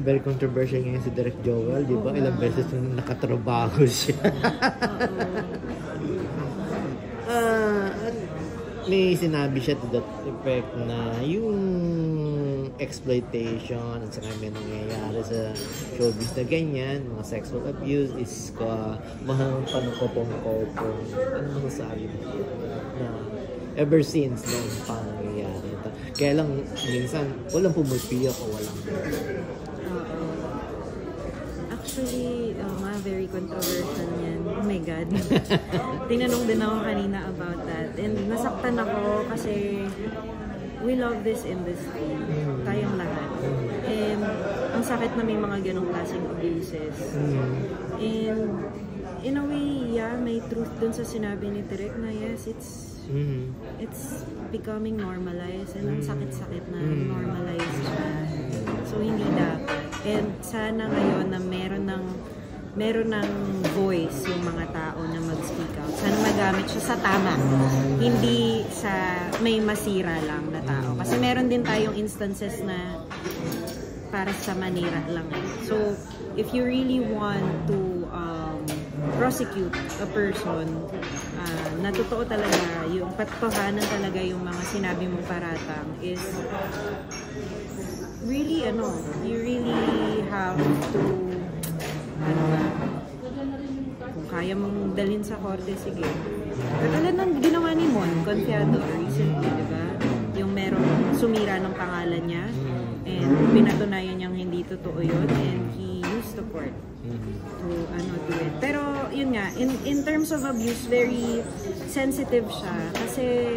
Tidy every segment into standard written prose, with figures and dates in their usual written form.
very controversial ngayon si Direk Joel, di ba? Ilang beses yung nakatrabaho siya. May sinabi siya to that effect na yung exploitation at saka may nangyayari sa showbiz na ganyan, mga sexual abuse is mahal panukopong-kopong. Ano masasabi mo? Na ever since nung pangyayari. Kaya lang, minsan, walang pumulpiyak o walang... Actually, very controversial yan. Oh my God. Tinanong din ako kanina about that. And nasaktan ako kasi we love this industry. Tayong lahat. And ang sakit na may mga ganong klaseng abuses. And in a way, yeah, may truth dun sa sinabi ni Direk na yes, it's becoming normalized. And ang sakit-sakit na normalized siya. So, hindi dapat. And sana ngayon na meron ng voice yung mga tao na mag-speak out. Sana magamit siya sa tama. Hindi sa may masira lang na tao. Kasi meron din tayong instances na para sa manira lang. So, if you really want to prosecute a person, na totoo talaga, yung patotohanan talaga yung mga sinabi mong paratang is really, you really have to, kung kaya mong dalhin sa korte, sige. Katulad ng ginawa ni Mon Confiado recently, diba? Yung merong sumira ng pangalan niya, and pinatunayan niyang hindi totoo yun, and he used the court to do it. Pero, yun nga, in terms of abuse, very sensitive siya, kasi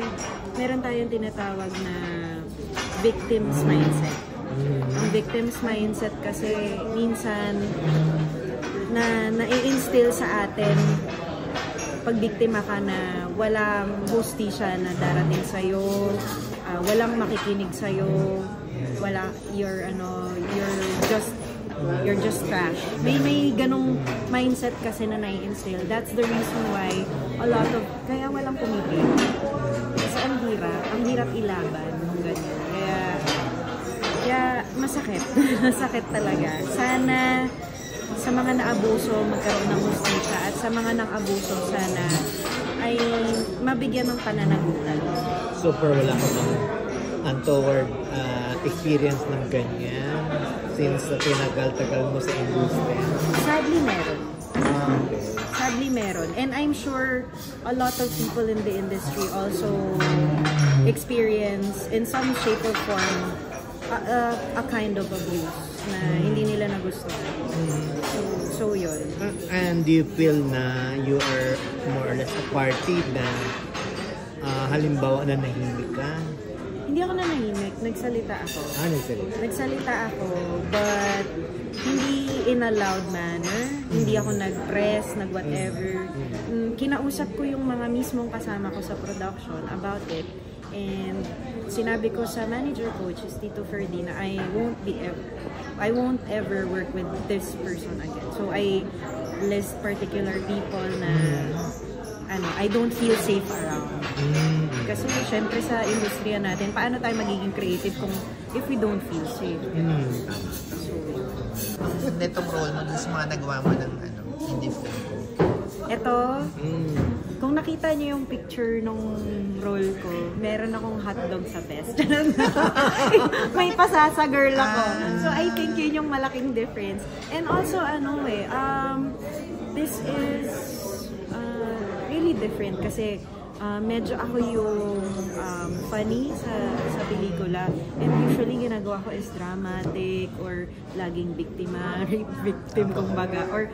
meron tayong tinatawag na victim's mindset. Ang victim's mindset kasi minsan na-instill sa atin pag biktima ka na walang hustisya na darating sa'yo, walang makikinig sa'yo, you're just trash. May ganong mindset kasi na nai-instill. That's the reason why kaya walang pumipig. Kasi ang hirap ilaban ng ganyan. Kaya masakit. Masakit talaga. Sana sa mga naabuso magkaroon ng hustisya at sa mga nang-abuso sana ay mabigyan ng pananagutan. Super wala ka bang untoward experience ng ganyan since tinagal-tagal mo sa industriya? Sadly meron. Sadly meron. And I'm sure a lot of people in the industry also experience in some shape or form a kind of abuse na hindi nila nagustuhan. So yun. And do you feel na you are more or less a party na halimbawa na nahimik ka? Hindi ako nanahimik. Nagsalita ako. Nagsalita ako, but hindi in a loud manner. Hindi ako nag-press, nag-whatever. Kinausap ko yung mga mismong kasama ko sa production about it. And sinabi ko sa manager coach, Tito Ferdy, na I won't ever work with this person again. So I list particular people na I don't feel safe around. Kasi syempre sa industriya natin, paano tayo magiging creative kung if we don't feel safe? So, netong role mo sa mga nagawa mo ng indie film? Ito, kung nakita niyo yung picture nung role ko, meron akong hotdog sa best. May pasasa girl ako. So I think yun yung malaking difference. And also, this is really different kasi medyo ako yung funny sa pelikula. And usually ginagawa ko is dramatic or laging biktima, victim kumbaga. Or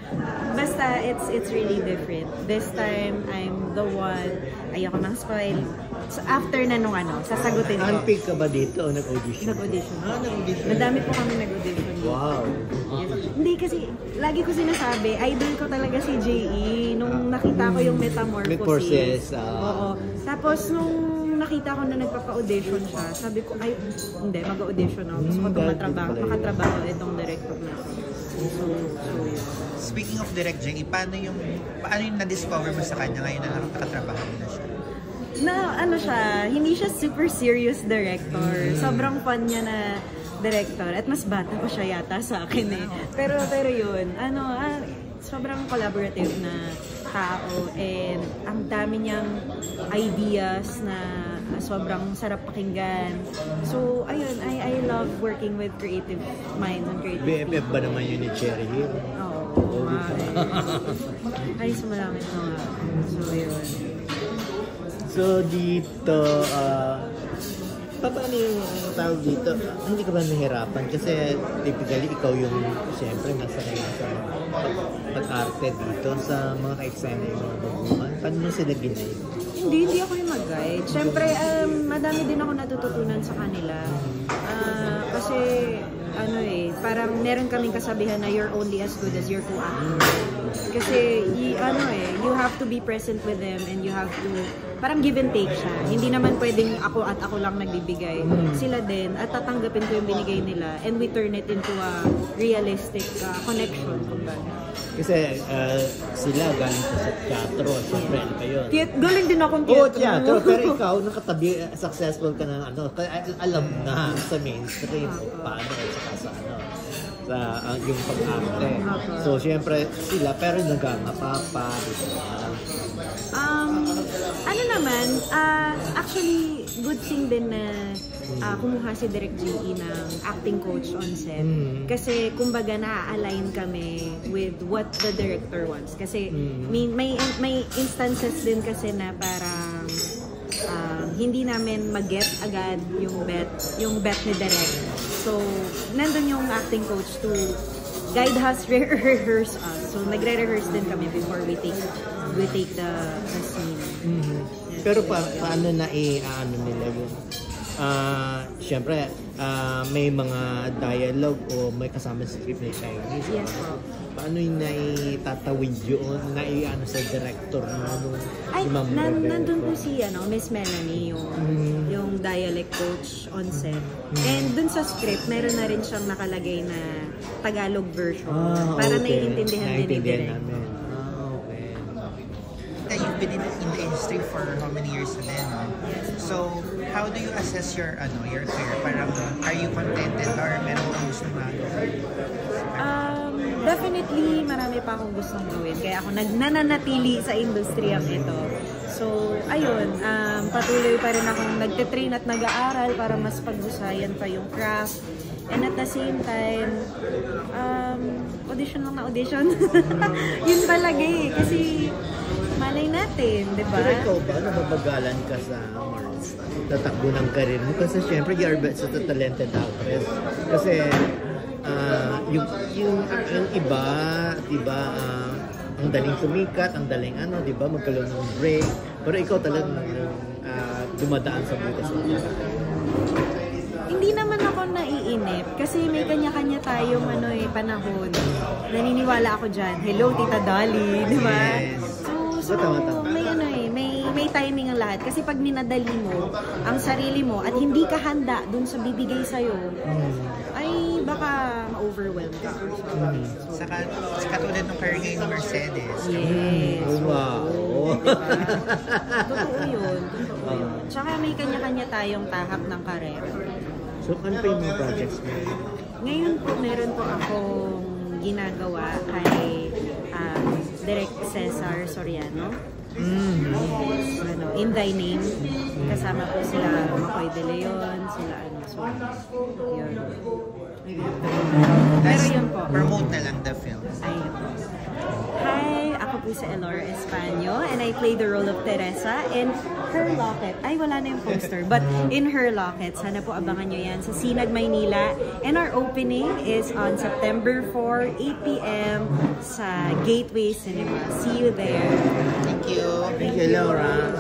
basta it's really different. This time, I'm the one, ayoko nang spoil. So after na nung sasagutin ko. Unpick ka ba dito o nag-audition? Nag-audition. Nag-audition. Madami po kami nag-audition. Wow. Yes. Hindi kasi, lagi ko sinasabi, idol ko talaga si J.E. Nung nakita ko yung Metamorphosis. Oo. Tapos nung nakita ko na nagpapa-audition siya, sabi ko, ay, hindi, mag-audition ako. Gusto ko makatrabaho itong director na ako. So yun. Speaking of Direk J.E., paano yung na-discover mo sa kanya ngayon na nakakatrabaho mo na siya? Na siya, hindi siya super serious director. Sobrang fun niya na director. At mas bata pa siya yata sa akin eh. Pero yun, sobrang collaborative na tao and ang dami niyang ideas na sobrang sarap pakinggan. So, ayun, I love working with creative minds and creative people. BFF ba naman yun ni Cherry Hill? Oo. Ay, sumalamit na nga. So, yun. So, dito, paano yung tawag dito? Hindi ka ba nahirapan? Kasi typically ikaw yung, siyempre, nasa pag-arte dito sa mga ka-eksena yung mga baguhan. Paano mo sila ginay? Hindi ako yung mag-guide. Siyempre, madami din ako natututunan sa kanila. Kasi, parang meron kaming kasabihan na you're only as good as your co-actor. Kasi, you have to be present with them and you have to, parang give and take siya. Hindi naman pwedeng ako at ako lang nagbibigay. Sila din, at tatanggapin ko yung binigay nila and we turn it into a realistic connection. Kasi sila galing sa teatro, siyempre ano kayo. Galing din akong teatro. teatro. Teatro, pero ikaw nakatabi, successful ka na alam na sa mainstream paano sa yung pag-arte. So, siyempre sila, pero nagangapa pa, actually, good thing din na kumuha si Direk J.E. ng acting coach on set. Kasi, kumbaga, na-align kami with what the director wants. Kasi, may instances din kasi na parang hindi namin mag-get agad yung bet ni Direk. So, nandun yung acting coach to guide us, rehearse us. So, nagre-rehearse din kami before we take the scene. Pero paano na nila yun? Siyempre, may mga dialogue o may kasama sa script na Chinese. Yes po. Paano yung naitatawid yun? Sa director mo? Nandun po si Miss Melanie, yung dialect coach on set. And dun sa script, meron na rin siyang nakalagay na Tagalog version. Para naiintindihan din ni Direk. You've been in the industry for how many years na din, no? So, how do you assess your career? Parang, are you contented or meron kang gusto na gawin? Definitely, marami pa akong gustong gawin. Kaya ako nananatili sa industriyang ito. So, ayun, patuloy pa rin akong nagtitrain at nag-aaral para mas paghusayan pa yung craft. And at the same time, audition lang na audition. Yun talaga eh. Kasi, malay natin, di ba? Pero ikaw ba, nababagalan ka sa tatakbo ng karir mo? Kasi syempre, you're such a talented actress. Kasi, yung iba, di ba, ang daling tumikat, ang daling di ba, magkaroon ng break. Pero ikaw talagang dumadaan sa butas mo. Hindi naman ako naiinip kasi may kanya-kanya tayong panahon. Naniniwala ako dyan. Hello, Tita Dolly, di ba? Yes. So may timing ang lahat. Kasi pag minadali mo ang sarili mo at hindi ka handa dun sa bibigay sa'yo, ay baka ma-overwhelm ka. Sa katulad ng career ngayon ni Mercedes. Yes. Wow. Diba? Totoo yun. Tsaka may kanya-kanya tayong tahap ng karera. So, ano pa yung mga projects mo? Ngayon po, meron po akong ginagawa kay Direk Cesar Soriano. In Thy Name. Kasama po sila Macoy De Leon, sila so, yun. Pero yun po. Promote na lang the film. Ayun po. Hi, ako po si Elora Espanyo and I play the role of Teresa in Her Locket. Ay, wala na yung poster. But in Her Locket, sana po abangan nyo yan sa Sinag, Maynila. And our opening is on September 4, 8 p.m. sa Gateway Cinema. See you there. Thank you. Thank you, Laura.